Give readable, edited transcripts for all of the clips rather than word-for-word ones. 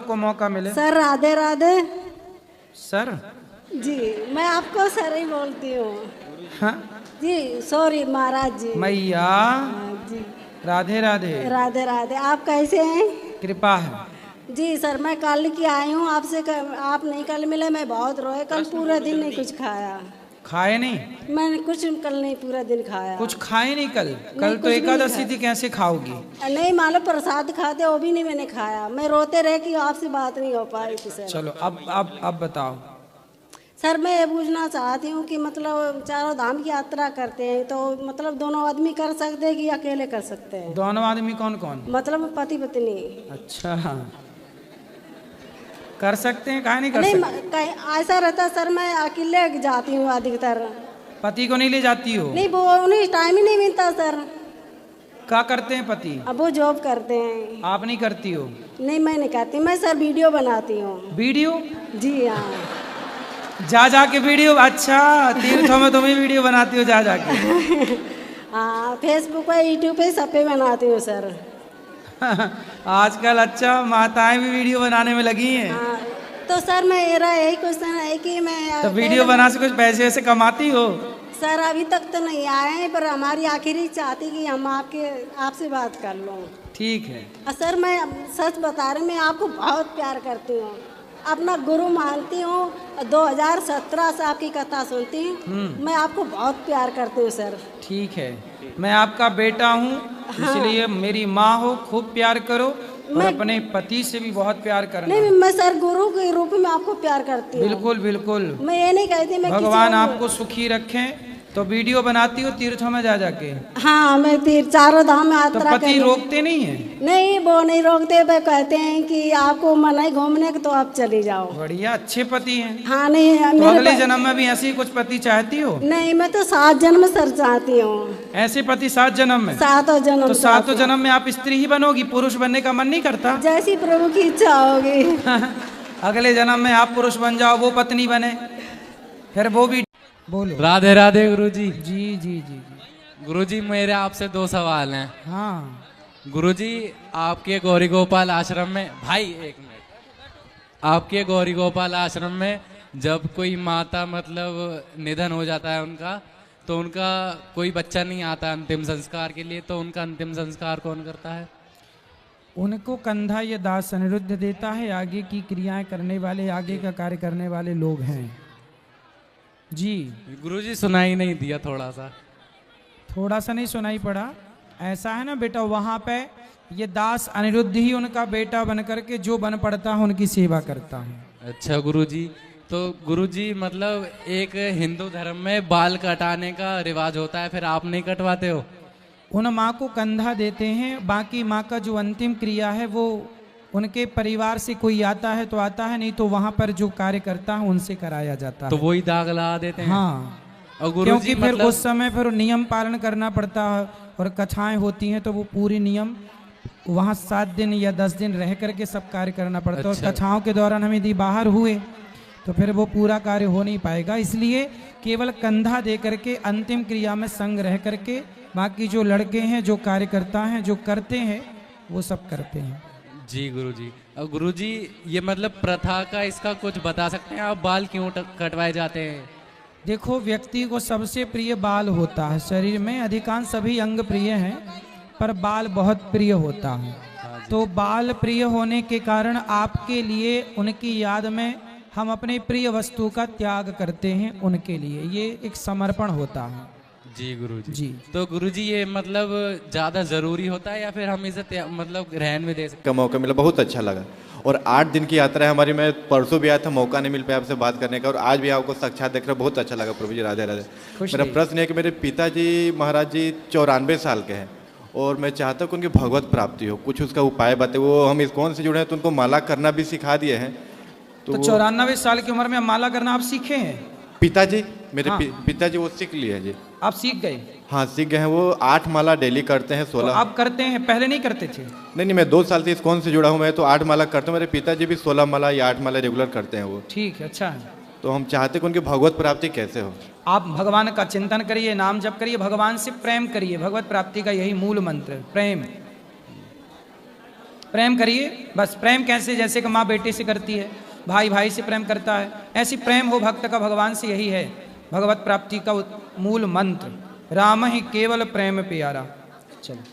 सबको मौका मिले। सर राधे राधे। सर जी मैं आपको सर ही बोलती हूँ। हाँ जी सॉरी महाराज जी। मैया जी राधे राधे। राधे राधे। आप कैसे हैं? कृपा है। जी सर मैं कल की आई हूँ आपसे आप नहीं कल मिले, मैं बहुत रोए, कल पूरा दिन नहीं कुछ खाया। खाए नहीं? मैंने कुछ कल नहीं पूरा दिन खाया। कुछ खाए नहीं कल? नहीं, कल कुछ तो भी नहीं एकादशी खाया। थी, कैसे खाओगी? नहीं मालूम प्रसाद खाते वो भी नहीं मैंने खाया, मैं रोते रह कि आपसे बात नहीं हो पाई थी सर। चलो अब बताओ। सर मैं ये पूछना चाहती हूँ कि मतलब चारों धाम की यात्रा करते हैं तो मतलब दोनों आदमी कर सकते हैं कि अकेले कर सकते हैं? दोनों आदमी कौन कौन? मतलब पति पत्नी। अच्छा कर सकते हैं, काहे नहीं कर सकते? नहीं कहीं ऐसा रहता सर, मैं अकेले जाती हूँ अधिकतर। पति को नहीं ले जाती हो? नहीं वो उन्हें टाइम ही नहीं मिलता सर। क्या करते हैं पति? अब वो जॉब करते हैं। आप नहीं करती हो? नहीं मैं नहीं करती, मैं सर वीडियो बनाती हूँ। वीडियो? जी हाँ। जा के वीडियो? अच्छा तीर्थों में तुम ही वीडियो बनाती हो जा के? हाँ फेसबुक पे यूट्यूब पे सब पे बनाती हूँ सर। आजकल अच्छा माताएं भी वीडियो बनाने में लगी हैं। हाँ तो सर मेरा यही क्वेश्चन है कि मैं तो वीडियो बना से कुछ पैसे वैसे कमाती हो? सर अभी तक तो नहीं आए हैं, पर हमारी आखिरी चाहती कि हम आपसे बात कर लूँ। ठीक है। सर मैं सच बता रही, मैं आपको बहुत प्यार करती हूँ, अपना गुरु मानती हूँ, 2017 से आपकी कथा सुनती हूँ। मैं आपको बहुत प्यार करती हूँ सर। ठीक है, मैं आपका बेटा हूँ। हाँ। इसलिए मेरी माँ हो, खूब प्यार करो और अपने पति से भी बहुत प्यार करना। नहीं मैं सर गुरु के रूप में आपको प्यार करती हूँ। बिल्कुल बिल्कुल। मैं ये नहीं कहती मैं भगवान आपको सुखी रखें। तो वीडियो बनाती हो तीर्थों में जा के? हाँ मैं चारों धाम में यात्रा। तो पति रोकते नहीं है? नहीं वो नहीं रोकते, वे कहते हैं कि आपको मन है घूमने का तो आप चली जाओ। बढ़िया, अच्छे पति हैं। हाँ नहीं तो अगले जन्म में भी ऐसे ही कुछ पति चाहती हो? नहीं मैं तो 7 जन्म सर चाहती हूँ। ऐसे पति 7 जन्म में? 7 जन्म। तो 7 जन्म में आप स्त्री ही बनोगी, पुरुष बनने का मन नहीं करता? जैसी प्रभु की इच्छा होगी। अगले जन्म में आप पुरुष बन जाओ, वो पत्नी बने, फिर वो भी। बोलो। राधे राधे गुरुजी। जी जी जी जी। गुरुजी मेरे आपसे 2 सवाल हैं। हाँ। गुरुजी आपके गौरी गोपाल आश्रम में, भाई एक मिनट, आपके गौरी गोपाल आश्रम में जब कोई माता मतलब निधन हो जाता है उनका, तो उनका कोई बच्चा नहीं आता अंतिम संस्कार के लिए, तो उनका अंतिम संस्कार कौन करता है? उनको कंधा या दास अनिरुद्ध देता है। आगे की क्रियाएं करने वाले, आगे का कार्य करने वाले लोग हैं जी। गुरुजी सुनाई नहीं दिया, थोड़ा सा नहीं सुनाई पड़ा। ऐसा है ना बेटा, वहां पे ये दास अनिरुद्ध ही उनका बेटा बन करके जो बन पड़ता है उनकी सेवा करता है। अच्छा गुरुजी, तो गुरुजी मतलब एक हिंदू धर्म में बाल कटाने का रिवाज होता है, फिर आप नहीं कटवाते हो? उन माँ को कंधा देते हैं, बाकी माँ का जो अंतिम क्रिया है वो उनके परिवार से कोई आता है तो आता है, नहीं तो वहां पर जो कार्य करता है उनसे कराया जाता है। तो वही दाग लगा देते हैं? हाँ, और क्योंकि फिर उस समय फिर नियम पालन करना पड़ता है और कथाएं होती हैं तो वो पूरी नियम वहाँ 7 दिन या 10 दिन रह करके सब कार्य करना पड़ता है। और कथाओं के दौरान हम यदि बाहर हुए तो फिर वो पूरा कार्य हो नहीं पाएगा, इसलिए केवल कंधा दे करके अंतिम क्रिया में संग रह करके बाकी जो लड़के हैं, जो कार्यकर्ता हैं, जो करते हैं वो सब करते हैं। जी गुरुजी। और गुरुजी ये मतलब प्रथा का इसका कुछ बता सकते हैं आप, बाल क्यों कटवाए जाते हैं? देखो व्यक्ति को सबसे प्रिय बाल होता है, शरीर में अधिकांश सभी अंग प्रिय हैं पर बाल बहुत प्रिय होता है। तो बाल प्रिय होने के कारण आपके लिए उनकी याद में हम अपने प्रिय वस्तु का त्याग करते हैं, उनके लिए ये एक समर्पण होता है। जी गुरुजी जी। तो गुरुजी ये मतलब ज़्यादा ज़रूरी होता है या फिर हम इसे मतलब रहन में दे सकते? का मौका मिला, बहुत अच्छा लगा। और 8 दिन की यात्रा है हमारी। मैं परसों भी आया था, मौका नहीं मिल पाया आपसे बात करने का, और आज भी आपको साक्षात देख रहे बहुत अच्छा लगा। प्रभु जी राधे राधे। मेरा प्रश्न है कि मेरे पिताजी महाराज जी 94 साल के हैं और मैं चाहता हूँ कि उनकी भगवत प्राप्ति हो, कुछ उसका उपाय बताए। वो हम इस्कॉन से जुड़े हैं तो उनको माला करना भी सिखा दिए हैं। तो 94 साल की उम्र में माला करना आप सीखे हैं? पिताजी मेरे पिताजी वो सीख लिए जी। आप सीख गए? हाँ सीख गए हैं। वो 8 माला डेली करते हैं। 16 तो आप करते हैं, पहले नहीं करते थे? नहीं, मैं 2 साल से इस्कॉन से जुड़ा हूँ, मैं तो 8 माला करता हूँ। मेरे पिताजी भी 16 माला या 8 माला रेगुलर करते हैं वो। ठीक है, अच्छा है। तो हम चाहते हैं कि उनकी भगवत प्राप्ति कैसे हो। आप भगवान का चिंतन करिए, नाम जप करिए, भगवान से प्रेम करिए। भगवत प्राप्ति का यही मूल मंत्र, प्रेम। प्रेम करिए बस। प्रेम कैसे? जैसे कि माँ बेटे से करती है, भाई भाई से प्रेम करता है, ऐसी प्रेम हो भक्त का भगवान से। यही है भगवत प्राप्ति का मूल मंत्र, राम ही केवल प्रेम प्यारा। चलो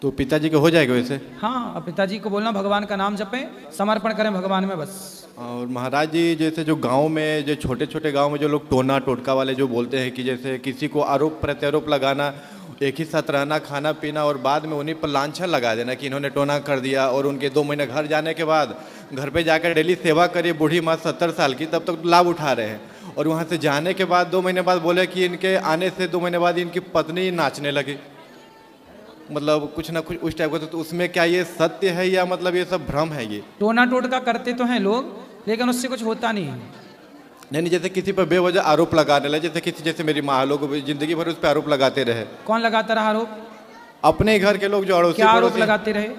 तो पिताजी को हो जाएगा वैसे? हाँ, अब पिताजी को बोलना भगवान का नाम जपें, समर्पण करें भगवान में बस। और महाराज जी जैसे जो गांव में, जो छोटे छोटे गांव में जो लोग टोना टोटका वाले जो बोलते हैं कि जैसे किसी को आरोप प्रत्यारोप लगाना, एक ही साथ रहना, खाना पीना और बाद में उन्हीं पर लांछन लगा देना कि इन्होंने टोना कर दिया, और उनके 2 महीने घर जाने के बाद घर पे जाकर डेली सेवा करिए, बूढ़ी माँ 70 साल की, तब तक लाभ उठा रहे हैं, और वहाँ से जाने के बाद 2 महीने बाद बोले कि इनके आने से 2 महीने बाद इनकी पत्नी नाचने लगी, मतलब कुछ ना कुछ उस टाइप का। तो उसमें क्या ये सत्य है या मतलब ये सब भ्रम है? ये टोना टोटका करते तो हैं लोग, लेकिन उससे कुछ होता नहीं है। नहीं, जैसे किसी पर बेवजह आरोप लगाने लगे, जैसे किसी, जैसे मेरी माँ, लोग जिंदगी भर उस पर आरोप लगाते रहे। कौन लगाता रहा आरोप? अपने घर के लोग जो अड़ोसी क्या आरोप पड़ोसी लगाते रहे?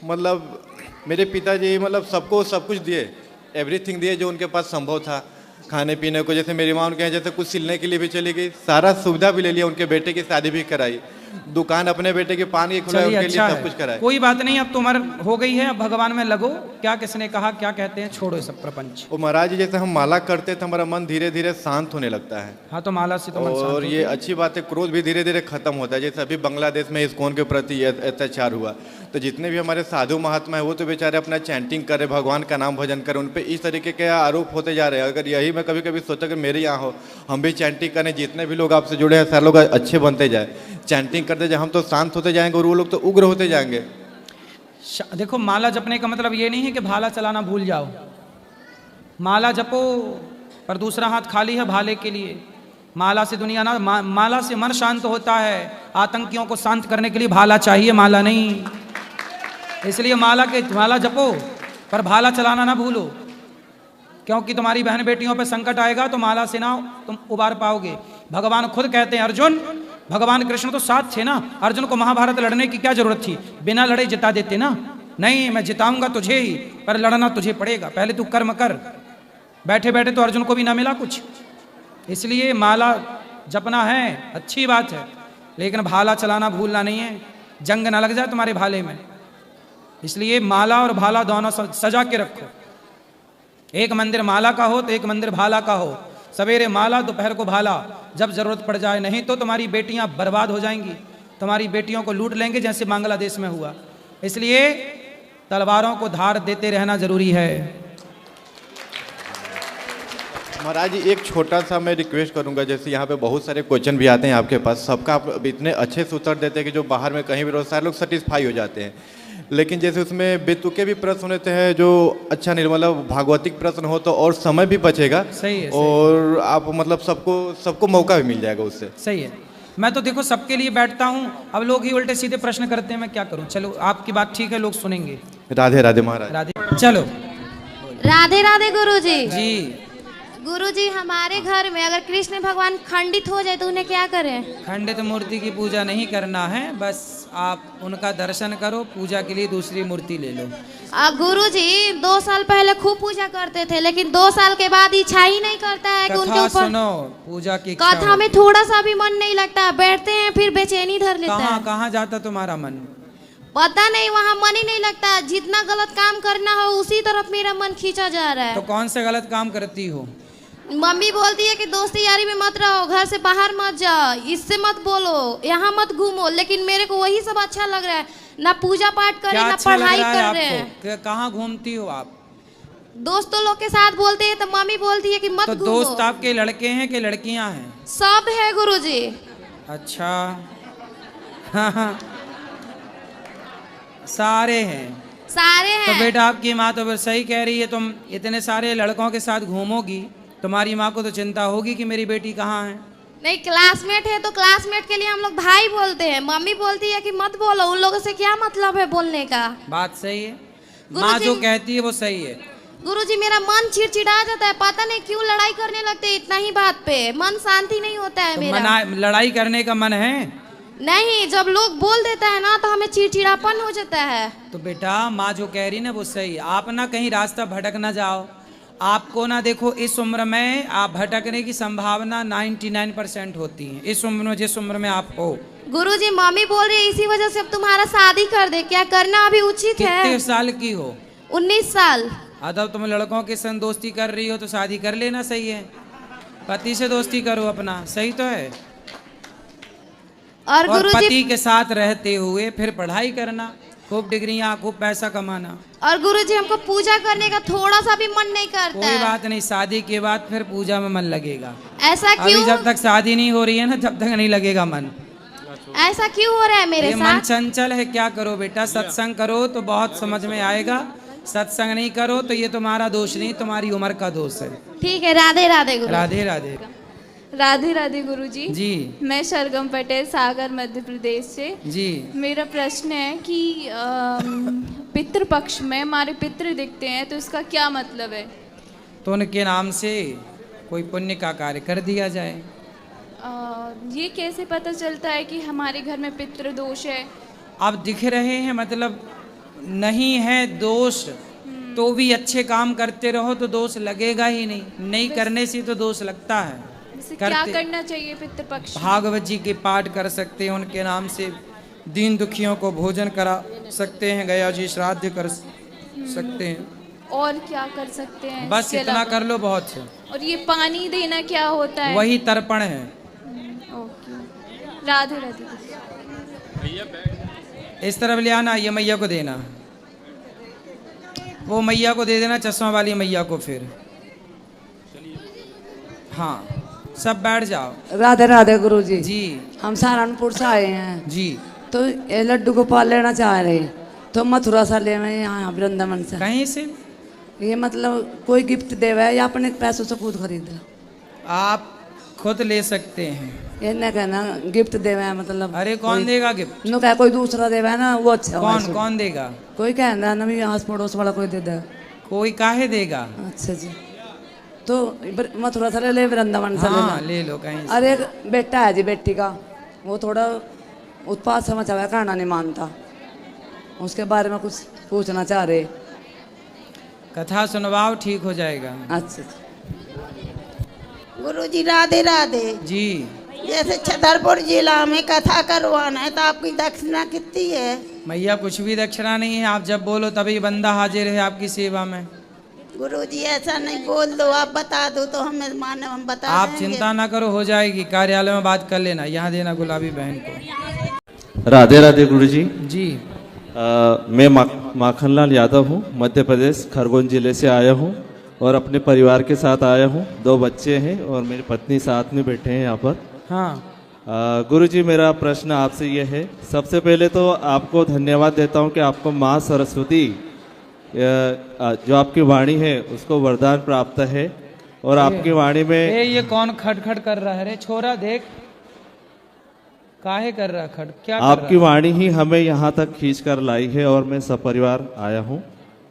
मतलब मेरे पिताजी मतलब सबको सब कुछ दिए, एवरीथिंग दिए जो उनके पास संभव था, खाने पीने को। जैसे मेरी माँ उनके यहाँ जैसे कुछ सिलने के लिए भी चली गई, सारा सुविधा भी ले लिया, उनके बेटे की शादी भी कराई, दुकान अपने बेटे के पान की खुलाई, उनके लिए सब कुछ कराए। कोई बात नहीं, अब तो उम्र हो गई है, अब भगवान में लगो। क्या किसने कहा, क्या कहते हैं, छोड़ो सब प्रपंच। और महाराज जी जैसे हम माला करते तो हमारा मन धीरे धीरे शांत होने लगता है। हाँ, तो माला से तो मन शांत और होता ये है। अच्छी बात है, क्रोध भी धीरे धीरे खत्म होता है। जैसे अभी बांग्लादेश में इस्कॉन के प्रति अत्याचार हुआ, तो जितने भी हमारे साधु महात्मा है वो तो बेचारे अपना चैंटिंग करे, भगवान का नाम भजन करे, उन पर इस तरीके के आरोप होते जा रहे हैं। अगर यही मैं कभी कभी सोचा कि मेरे यहाँ हो, हम भी चैंटिंग करें, जितने भी लोग आपसे जुड़े हैं सारे लोग अच्छे बनते जाए, चैंटिंग करते जाए, हम तो शांत होते जाएंगे और वो लोग तो उग्र होते जाएंगे। देखो, माला जपने का मतलब ये नहीं है कि भाला चलाना भूल जाओ। माला जपो, पर दूसरा हाथ खाली है भाले के लिए। माला से दुनिया ना, माला से मन शांत होता है। आतंकियों को शांत करने के लिए भाला चाहिए, माला नहीं। इसलिए माला जपो, पर भाला चलाना ना भूलो, क्योंकि तुम्हारी बहन बेटियों पर संकट आएगा तो माला से ना तुम उबार पाओगे। भगवान खुद कहते हैं, अर्जुन, भगवान कृष्ण तो साथ थे ना, अर्जुन को महाभारत लड़ने की क्या जरूरत थी? बिना लड़े जिता देते ना। नहीं, मैं जिताऊंगा तुझे ही, पर लड़ना तुझे पड़ेगा, पहले तू कर्म कर। बैठे बैठे तो अर्जुन को भी ना मिला कुछ। इसलिए माला जपना है, अच्छी बात है, लेकिन भाला चलाना भूलना नहीं है, जंग ना लग जाए तुम्हारे भाले में। इसलिए माला और भाला दोनों सजा के रखो। एक मंदिर माला का हो तो एक मंदिर भाला का हो। सवेरे माला, दोपहर को भाला, जब जरूरत पड़ जाए। नहीं तो तुम्हारी बेटियां बर्बाद हो जाएंगी, तुम्हारी बेटियों को लूट लेंगे, जैसे बांग्लादेश में हुआ। इसलिए तलवारों को धार देते रहना जरूरी है। महाराज जी एक छोटा सा मैं रिक्वेस्ट करूंगा, जैसे यहाँ पे बहुत सारे क्वेश्चन भी आते हैं आपके पास, सबका आप इतने अच्छे से उत्तर देते हैं कि जो बाहर में कहीं भी रहो सारे लोग सेटिस्फाई हो जाते हैं। लेकिन जैसे उसमें बेतुके भी प्रश्न होते हैं जो अच्छा नहीं, मतलब भागवतिक प्रश्न हो तो और समय भी बचेगा। सही है, और आप मतलब सबको मौका भी मिल जाएगा उससे। सही है। मैं तो देखो सबके लिए बैठता हूँ, अब लोग ही उल्टे सीधे प्रश्न करते हैं, मैं क्या करूँ। चलो, आपकी बात ठीक है, लोग सुनेंगे। राधे राधे महाराज। राधे। चलो, राधे राधे गुरुजी। जी। गुरुजी, हमारे घर में अगर कृष्ण भगवान खंडित हो जाए तो उन्हें क्या करें? खंडित मूर्ति की पूजा नहीं करना है, बस आप उनका दर्शन करो, पूजा के लिए दूसरी मूर्ति ले लो। गुरुजी 2 साल पहले खूब पूजा करते थे, लेकिन 2 साल के बाद इच्छा ही नहीं करता है कि उनके ऊपर सुनो, पूजा की इच्छा कथा में थोड़ा सा भी मन नहीं लगता। बैठते हैं फिर बेचैनी धर लेता है। कहाँ जाता तुम्हारा मन? पता नहीं, वहाँ मन ही नहीं लगता। जितना गलत काम करना हो उसी तरफ मेरा मन खींचा जा रहा है। तो कौन से गलत काम करती हो? मम्मी बोलती है कि दोस्ती यारी में मत रहो, घर से बाहर मत जाओ, इससे मत बोलो, यहाँ मत घूमो, लेकिन मेरे को वही सब अच्छा लग रहा है। ना पूजा पाठ करे, ना अच्छा पढ़ाई कर रहे हैं। कहाँ घूमती हो आप? दोस्तों लोग के साथ बोलते हैं तो मम्मी बोलती है कि मत तो घूमो। दोस्त आपके लड़के हैं कि लड़कियां हैं? सब है गुरुजी। अच्छा। हाँ, सारे हैं। सारे तो हैं। बेटा आपकी माँ तो फिर सही कह रही है, तुम इतने सारे लड़कों के साथ घूमोगी, तुम्हारी माँ को तो चिंता होगी कि मेरी बेटी कहाँ है। नहीं, क्लासमेट है तो क्लासमेट के लिए हम लोग भाई बोलते हैं। मम्मी बोलती है कि मत बोलो, उन लोगों से क्या मतलब है बोलने का। बात सही है, माँ जो कहती है वो सही है। गुरुजी मेरा मन चिड़चिड़ा जाता है, पता नहीं क्यों लड़ाई करने लगते हैं इतना ही बात पे, मन शांति नहीं होता है तो मेरा। लड़ाई करने का मन है? नहीं, जब लोग बोल देता है ना तो हमें चिड़चिड़ापन हो जाता है। तो बेटा माँ जो कह रही ना वो सही। आप ना कहीं रास्ता भटक ना जाओ, आपको ना देखो, इस उम्र में आप भटकने की संभावना 99% होती है। इस उम्र में, जिस उम्र में आप हो। गुरुजी मम्मी बोल रही है इसी वजह से अब तुम्हारा शादी कर दे, क्या करना अभी उचित है? कितने साल की हो? 19 साल। अदब तुम लड़कों के संग दोस्ती कर रही हो तो शादी कर लेना सही है। पति से दोस्ती करो अपना, सही तो है। और और गुरुजी, पति के साथ रहते हुए फिर पढ़ाई करना, खूब डिग्रियां, खूब पैसा कमाना। और गुरुजी हमको पूजा करने का थोड़ा सा भी मन नहीं करता कोई है। बात नहीं, शादी के बाद फिर पूजा में मन लगेगा। ऐसा अभी क्यों? जब तक शादी नहीं हो रही है ना, जब तक नहीं लगेगा मन। ऐसा क्यों हो रहा है मेरे ये मन साथ? चंचल है, क्या करो बेटा, सत्संग करो तो बहुत समझ में आएगा। सत्संग नहीं करो तो ये तुम्हारा दोष नहीं, तुम्हारी उम्र का दोष है। ठीक है, राधे राधे गुरु। राधे राधे। राधे राधे गुरुजी। जी मैं सरगम पटेल, सागर मध्य प्रदेश से। जी। मेरा प्रश्न है कि पितृपक्ष में हमारे पितृ दिखते हैं तो इसका क्या मतलब है? तो उनके नाम से कोई पुण्य का कार्य कर दिया जाए। ये कैसे पता चलता है कि हमारे घर में पितृ दोष है? अब दिख रहे हैं, मतलब नहीं है दोष तो भी अच्छे काम करते रहो तो दोष लगेगा ही नहीं, नहीं करने से तो दोष लगता है। वैसे क्या करना चाहिए पितृपक्ष? भागवत जी के पाठ कर सकते हैं, उनके नाम से दीन दुखियों को भोजन करा सकते हैं, गया जी श्राद्ध कर सकते हैं। और क्या कर सकते हैं? बस इसके इतना अलावा? कर लो, बहुत है। और ये पानी देना क्या होता है? वही तर्पण है। ओके, राधे राधे। इस तरफ ले आना, ये मैया को देना, वो मैया को दे देना, चश्मा वाली मैया को। फिर हाँ, सब बैठ जाओ। राधे राधे गुरुजी। जी हम सहारनपुर से आए हैं, जी। तो ये लड्डू गोपाल लेना चाह रहे, तो मथुरा से ले मैं यहाँ वृंदावन से। कहीं से? ये मतलब कोई गिफ्ट देवा है या अपने पैसों से खुद खरीद लो? आप खुद ले सकते हैं। ये न कहना गिफ्ट देवा है, मतलब अरे कौन देगा गिफ्ट? नो क्या कोई दूसरा देवा है ना, वो अच्छा होगा। कौन कौन देगा? कोई कहना ना, भी आस पड़ोस वाला कोई दे दे। कोई काहे देगा? अच्छा जी, तो मथुरा से ले ले, वृंदावन से हाँ, ले ले लो कहीं से। अरे एक बेटा है जी, बेटी का, वो थोड़ा उत्पाद समझ हुआ, कहना नहीं मानता, उसके बारे में कुछ पूछना चाह रहे। कथा सुनवाओ, ठीक हो जाएगा। अच्छा गुरुजी राधे राधे। जी। जैसे छतरपुर जिला में कथा करवाना है तो आपकी दक्षिणा कितनी है? मैया कुछ भी दक्षिणा नहीं है, आप जब बोलो तभी बंदा हाजिर है आपकी सेवा में। गुरुजी ऐसा नहीं बोल दो, आप बता दो तो हमें माने, हम बता आप देंगे। चिंता ना करो, हो जाएगी, कार्यालय में बात कर लेना। यहाँ देना गुलाबी बहन को। राधे राधे गुरुजी। जी। मैं माखनलाल यादव हूँ, मध्य प्रदेश खरगोन जिले से आया हूँ और अपने परिवार के साथ आया हूँ। 2 बच्चे हैं और मेरी पत्नी साथ में बैठे हैं यहाँ पर। हाँ। गुरुजी, मेरा प्रश्न आपसे ये है, सबसे पहले तो आपको धन्यवाद देता हूँ कि आपको माँ सरस्वती जो आपकी वाणी है उसको वरदान प्राप्त है और आपकी वाणी में ये कौन खटखट कर रहा है रे छोरा? देख काहे कर रहा खट, क्या कर आपकी रहा? वाणी ही हमें यहाँ तक खींच कर लाई है और मैं सपरिवार आया हूँ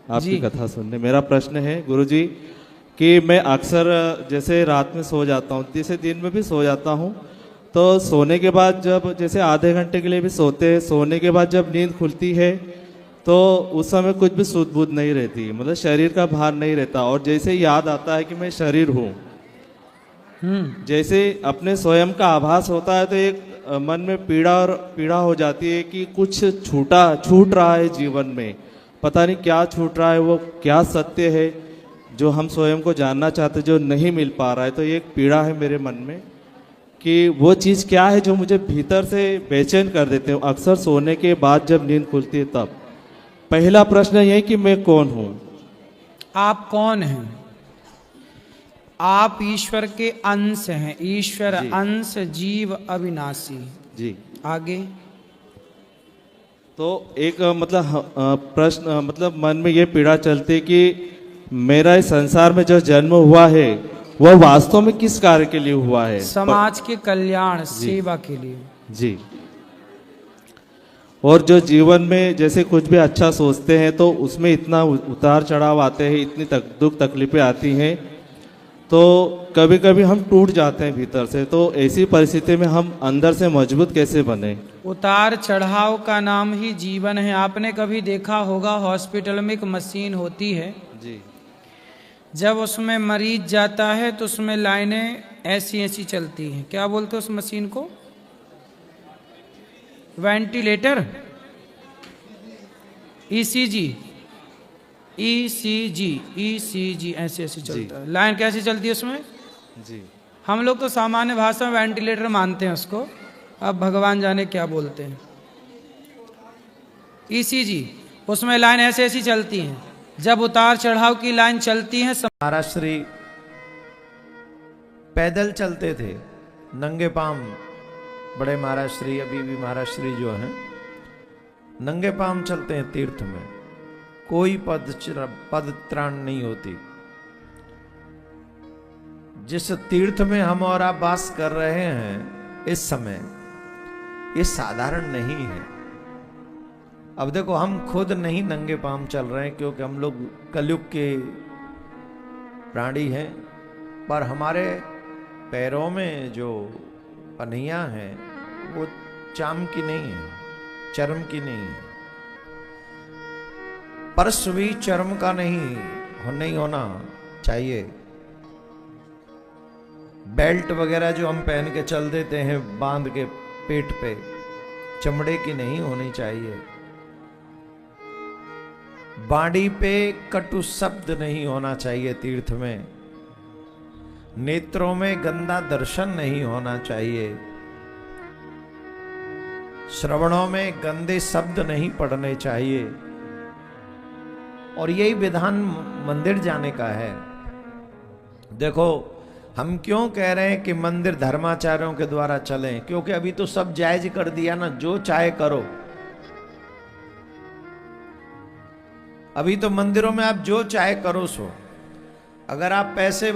आपकी जी। कथा सुनने। मेरा प्रश्न है गुरुजी कि मैं अक्सर जैसे रात में सो जाता हूँ, जैसे दिन में भी सो जाता हूँ, तो सोने के बाद जब जैसे आधे घंटे के लिए भी सोते हैं, सोने के बाद जब नींद खुलती है तो उस समय कुछ भी सुध बुध नहीं रहती, मतलब शरीर का भार नहीं रहता और जैसे याद आता है कि मैं शरीर हूँ, जैसे अपने स्वयं का आभास होता है तो एक मन में पीड़ा हो जाती है कि कुछ छूट रहा है जीवन में, पता नहीं क्या छूट रहा है, वो क्या सत्य है जो हम स्वयं को जानना चाहते जो नहीं मिल पा रहा है। तो ये एक पीड़ा है मेरे मन में कि वो चीज़ क्या है जो मुझे भीतर से बेचैन कर देते हैं अक्सर सोने के बाद जब नींद खुलती है तब। पहला प्रश्न ये कि मैं कौन हूँ? आप कौन हैं? आप ईश्वर के अंश हैं, ईश्वर अंश, जीव अविनाशी। जी। आगे तो एक मतलब प्रश्न मतलब मन में ये पीड़ा चलती है कि मेरा इस संसार में जो जन्म हुआ है वह वास्तव में किस कार्य के लिए हुआ है? समाज के कल्याण, सेवा के लिए। जी। और जो जीवन में जैसे कुछ भी अच्छा सोचते हैं तो उसमें इतना उतार चढ़ाव आते हैं, इतनी दुख तकलीफें आती हैं, तो कभी कभी हम टूट जाते हैं भीतर से। तो ऐसी परिस्थिति में हम अंदर से मजबूत कैसे बने? उतार चढ़ाव का नाम ही जीवन है। आपने कभी देखा होगा हॉस्पिटल में एक मशीन होती है जी। जब उसमें मरीज जाता है तो उसमें लाइनें ऐसी ऐसी चलती हैं। क्या बोलते हैं उस मशीन को? वेंटिलेटर, ईसीजी, ईसीजी ऐसे ऐसे चलता है। लाइन कैसी चलती है उसमें? जी हम लोग तो सामान्य भाषा में वेंटिलेटर मानते हैं उसको, अब भगवान जाने क्या बोलते हैं। ईसीजी, उसमें लाइन ऐसे ऐसी चलती हैं। जब उतार चढ़ाव की लाइन चलती है। महाराज श्री पैदल चलते थे, नंगे पांव। बड़े महाराज श्री, अभी भी महाराज श्री जो हैं नंगे पांव चलते हैं तीर्थ में, कोई पद त्राण नहीं होती। जिस तीर्थ में हम और आप वास कर रहे हैं इस समय, ये साधारण नहीं है। अब देखो, हम खुद नहीं नंगे पांव चल रहे हैं क्योंकि हम लोग कलयुग के प्राणी हैं, पर हमारे पैरों में जो पनिया है वो चाम की नहीं है, चर्म की नहीं है। पर्स भी चर्म का नहीं होना चाहिए। बेल्ट वगैरह जो हम पहन के चल देते हैं बांध के पेट पे, चमड़े की नहीं होनी चाहिए। बाड़ी पे कटु शब्द नहीं होना चाहिए तीर्थ में। नेत्रों में गंदा दर्शन नहीं होना चाहिए। श्रवणों में गंदे शब्द नहीं पढ़ने चाहिए। और यही विधान मंदिर जाने का है। देखो, हम क्यों कह रहे हैं कि मंदिर धर्माचार्यों के द्वारा चलें? क्योंकि अभी तो सब जायज कर दिया ना, जो चाहे करो। अभी तो मंदिरों में आप जो चाहे करो सो। अगर आप पैसे